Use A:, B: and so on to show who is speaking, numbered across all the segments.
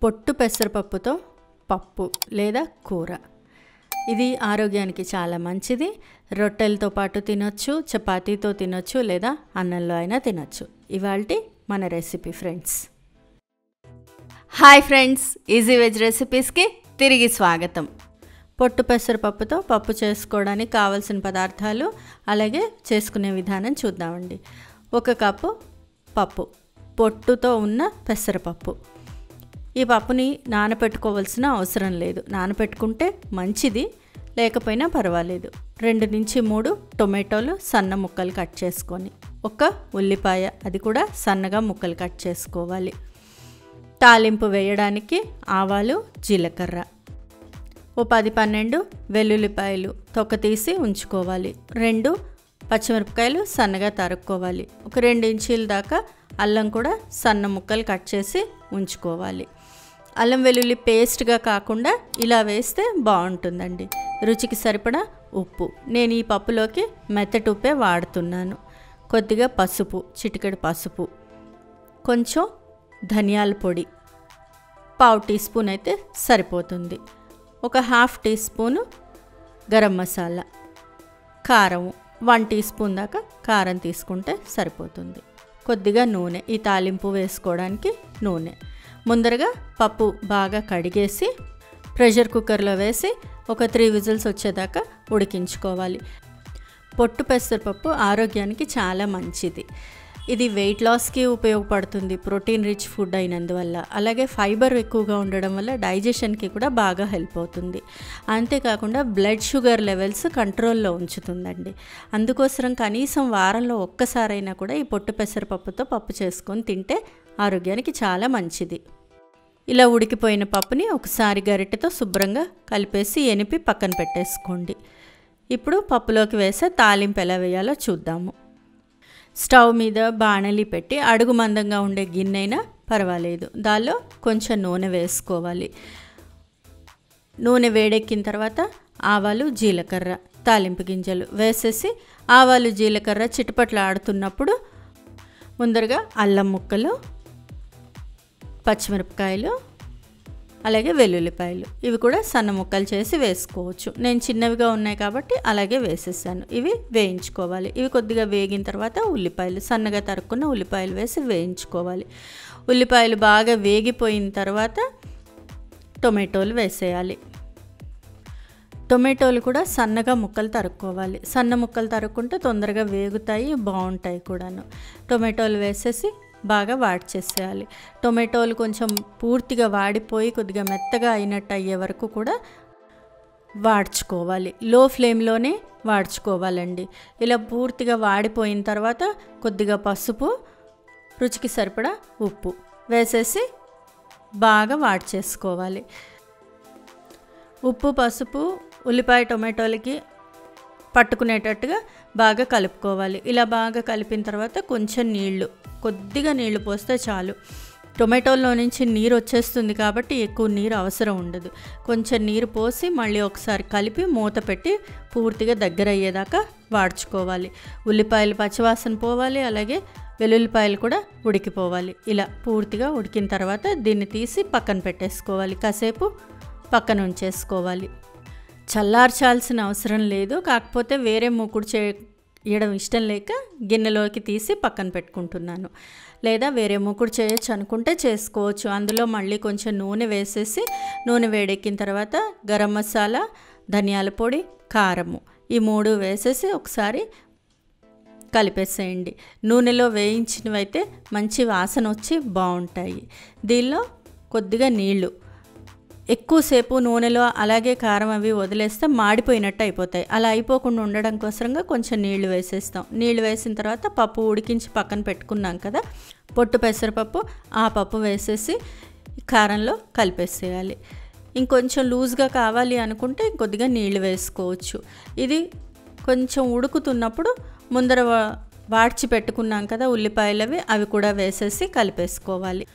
A: పొట్టు పెసరపప్పుతో పప్పు లేదా కూర. ఇది ఆరోగ్యానికి చాలా మంచిది. రొట్టెలతో పాటు తినొచ్చు, చపాతీతో తినొచ్చు, లేదా అన్నంలో అయినా తినొచ్చు. ఇవాల్టి మన recipe friends. Hi friends, easy veg రెసిపీస్కి తిరిగి స్వాగతం. పొట్టు పెసరపప్పుతో పప్పు చేసుకోవడానికి కావాల్సిన పదార్థాలు అలాగే చేసుకునే విధానం చూద్దామండి. 1 కప్పు పప్పు, పొట్టుతో ఉన్న పెసరపప్పు. ఈ పప్పుని నానబెట్టుకోవాల్సిన అవసరం లేదు. నానబెట్టుకుంటే మంచిది, లేకపోయినా పర్వాలేదు. 2 నుంచి 3 టొమాటోలు సన్న ముక్కలు కట్ చేసుకొని, 1 ఉల్లిపాయ, అది కూడా సన్నగా ముక్కలు కట్ చేసుకోవాలి. తాలింపు వేయడానికి ఆవాలు, జీలకర్ర, 10-12 వెల్లుల్లిపాయలు తొక్క తీసి ఉంచుకోవాలి. 2 పచ్చిమిరపకాయలు సన్నగా తరుక్కోవాలి. 2 ఇంచీల దాకా అల్లం కూడా సన్న ముక్కలు కట్ చేసి ఉంచుకోవాలి. అల్లం వెల్లుల్లి పేస్ట్గా కాకుండా ఇలా వేస్తే బాగుంటుందండి. రుచికి సరిపడా ఉప్పు, నేను ఈ పప్పులోకి మెత్తటి ఉప్పే వాడుతున్నాను. కొద్దిగా పసుపు, చిటికెడు పసుపు, కొంచెం ధనియాల పొడి, 1/2 టీ స్పూన్ అయితే సరిపోతుంది. 1/2 టీ స్పూను గరం మసాలా, కారం 1 టీ స్పూన్ దాకా కారం తీసుకుంటే సరిపోతుంది. కొద్దిగా నూనె, ఈ తాలింపు వేసుకోవడానికి నూనె. ముందరగా పప్పు బాగా కడిగేసి ప్రెషర్ కుక్కర్లో వేసి 3 విజిల్స్ వచ్చేదాకా ఉడికించుకోవాలి. పొట్టు పెసరపప్పు ఆరోగ్యానికి చాలా మంచిది. ఇది వెయిట్ లాస్కి ఉపయోగపడుతుంది, ప్రోటీన్ రిచ్ ఫుడ్ అయినందువల్ల. అలాగే ఫైబర్ ఎక్కువగా ఉండడం వల్ల డైజెషన్కి కూడా బాగా హెల్ప్ అవుతుంది. అంతేకాకుండా బ్లడ్ షుగర్ లెవెల్స్ కంట్రోల్లో ఉంచుతుందండి. అందుకోసం కనీసం వారంలో ఒక్కసారైనా కూడా ఈ పొట్టు పెసరపప్పుతో పప్పు చేసుకొని తింటే ఆరోగ్యానికి చాలా మంచిది. ఇలా ఉడికిపోయిన పప్పుని ఒకసారి గరిటెతో శుభ్రంగా కలిపేసి ఎనిపి పక్కన పెట్టేసుకోండి. ఇప్పుడు పప్పులోకి వేసే తాలింపు ఎలా వేయాలో చూద్దాము. స్టవ్ మీద బాణలి పెట్టి అడుగు మందంగా ఉండే గిన్నె అయినా పర్వాలేదు, దానిలో కొంచెం నూనె వేసుకోవాలి. నూనె వేడెక్కిన తర్వాత ఆవాలు, జీలకర్ర, తాలింపు గింజలు వేసేసి ఆవాలు జీలకర్ర చిటపట్లు ఆడుతున్నప్పుడు ముందరగా అల్లం ముక్కలు, పచ్చిమిరపకాయలు, అలాగే వెల్లుల్లిపాయలు, ఇవి కూడా సన్న ముక్కలు చేసి వేసుకోవచ్చు. నేను చిన్నవిగా ఉన్నాయి కాబట్టి అలాగే వేసేసాను. ఇవి వేయించుకోవాలి. ఇవి కొద్దిగా వేగిన తర్వాత ఉల్లిపాయలు, సన్నగా తరుక్కున్న ఉల్లిపాయలు వేసి వేయించుకోవాలి. ఉల్లిపాయలు బాగా వేగిపోయిన తర్వాత టొమాటోలు వేసేయాలి. టొమాటోలు కూడా సన్నగా ముక్కలు తరుక్కోవాలి. సన్న ముక్కలు తరుక్కుంటే తొందరగా వేగుతాయి, బాగుంటాయి కూడాను. టొమాటోలు వేసేసి బాగా వాడ్చేసేయాలి. టొమాటోలు కొంచెం పూర్తిగా వాడిపోయి కొద్దిగా మెత్తగా అయినట్టు అయ్యే వరకు కూడా వాడ్చుకోవాలి. లో ఫ్లేమ్లోనే వాడ్చుకోవాలండి. ఇలా పూర్తిగా వాడిపోయిన తర్వాత కొద్దిగా పసుపు, రుచికి సరిపడా ఉప్పు వేసేసి బాగా వాడ్చేసుకోవాలి. ఉప్పు, పసుపు ఉల్లిపాయ టొమాటోలకి పట్టుకునేటట్టుగా బాగా కలుపుకోవాలి. ఇలా బాగా కలిపిన తర్వాత కొంచెం నీళ్లు, కొద్దిగా నీళ్లు పోస్తే చాలు. టొమాటోల్లో నుంచి నీరు వచ్చేస్తుంది కాబట్టి ఎక్కువ నీరు అవసరం ఉండదు. కొంచెం నీరు పోసి మళ్ళీ ఒకసారి కలిపి మూత పెట్టి పూర్తిగా దగ్గర అయ్యేదాకా వాడ్చుకోవాలి. ఉల్లిపాయలు పచ్చివాసన పోవాలి, అలాగే వెల్లుల్లిపాయలు కూడా ఉడికిపోవాలి. ఇలా పూర్తిగా ఉడికిన తర్వాత దీన్ని తీసి పక్కన పెట్టేసుకోవాలి. కాసేపు పక్కన ఉంచేసుకోవాలి. చల్లార్చాల్సిన అవసరం లేదు, కాకపోతే వేరే మూకుడు చేయడం ఇష్టం లేక గిన్నెలోకి తీసి పక్కన పెట్టుకుంటున్నాను. లేదా వేరే మూకుడు చేయొచ్చు అనుకుంటే చేసుకోవచ్చు. అందులో మళ్ళీ కొంచెం నూనె వేసేసి నూనె వేడెక్కిన తర్వాత గరం మసాలా, ధనియాల పొడి, కారము, ఈ 3 వేసేసి ఒకసారి కలిపేసేయండి. నూనెలో వేయించినవైతే మంచి వాసన వచ్చి బాగుంటాయి. దీనిలో కొద్దిగా నీళ్లు, ఎక్కువసేపు నూనెలో అలాగే కారం అవి వదిలేస్తే మాడిపోయినట్టు అయిపోతాయి. అలా అయిపోకుండా ఉండడం కోసంగా కొంచెం నీళ్లు వేసేస్తాం. నీళ్లు వేసిన తర్వాత పప్పు ఉడికించి పక్కన పెట్టుకున్నాం కదా, పొట్టు పెసరపప్పు, ఆ పప్పు వేసేసి కారంలో కలిపేసేయాలి. ఇంకొంచెం లూజ్గా కావాలి అనుకుంటే కొద్దిగా నీళ్లు వేసుకోవచ్చు. ఇది కొంచెం ఉడుకుతున్నప్పుడు ముందర వాడ్చి పెట్టుకున్నాం కదా ఉల్లిపాయలవి, అవి కూడా వేసేసి కలిపేసుకోవాలి.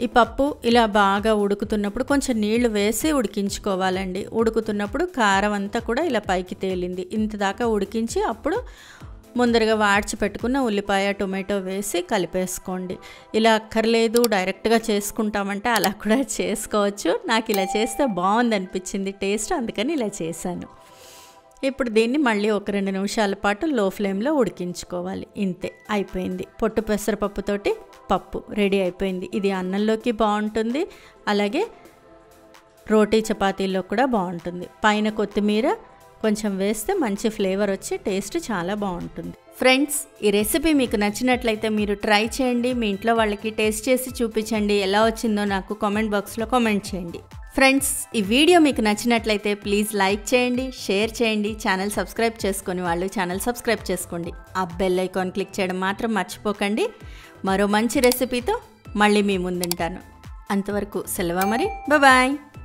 A: ఈ పప్పు ఇలా బాగా ఉడుకుతున్నప్పుడు కొంచెం నీళ్లు వేసి ఉడికించుకోవాలండి. ఉడుకుతున్నప్పుడు కారం అంతా కూడా ఇలా పైకి తేలింది, ఇంత దాకా ఉడికించి అప్పుడు ముందరగా వాడ్చి పెట్టుకున్న ఉల్లిపాయ టొమాటో వేసి కలిపేసుకోండి. ఇలా అక్కర్లేదు డైరెక్ట్గా చేసుకుంటామంటే అలా కూడా చేసుకోవచ్చు. నాకు ఇలా చేస్తే బాగుంది అనిపించింది టేస్ట్, అందుకని ఇలా చేశాను. ఇప్పుడు దీన్ని మళ్ళీ ఒక 2 నిమిషాల పాటు లో ఫ్లేమ్లో ఉడికించుకోవాలి. ఇంతే, అయిపోయింది. పొట్టు పెసరపప్పుతోటి పప్పు రెడీ అయిపోయింది. ఇది అన్నంలోకి బాగుంటుంది, అలాగే రోటీ చపాతీల్లో కూడా బాగుంటుంది. పైన కొత్తిమీర కొంచెం వేస్తే మంచి ఫ్లేవర్ వచ్చి టేస్ట్ చాలా బాగుంటుంది. ఫ్రెండ్స్, ఈ రెసిపీ మీకు నచ్చినట్లయితే మీరు ట్రై చేయండి. మీ ఇంట్లో వాళ్ళకి టేస్ట్ చేసి చూపించండి. ఎలా వచ్చిందో నాకు కామెంట్ బాక్స్లో కామెంట్ చేయండి. ఫ్రెండ్స్, ఈ వీడియో మీకు నచ్చినట్లయితే ప్లీజ్ లైక్ చేయండి, షేర్ చేయండి. ఛానల్ సబ్స్క్రైబ్ చేసుకొని వాళ్ళు ఛానల్ సబ్స్క్రైబ్ చేసుకోండి. ఆ బెల్ ఐకాన్ క్లిక్ చేయడం మాత్రం మర్చిపోకండి. మరో మంచి రెసిపీతో మళ్ళీ మీ ముందుంటాను. అంతవరకు సెలవు మరి, బాయ్.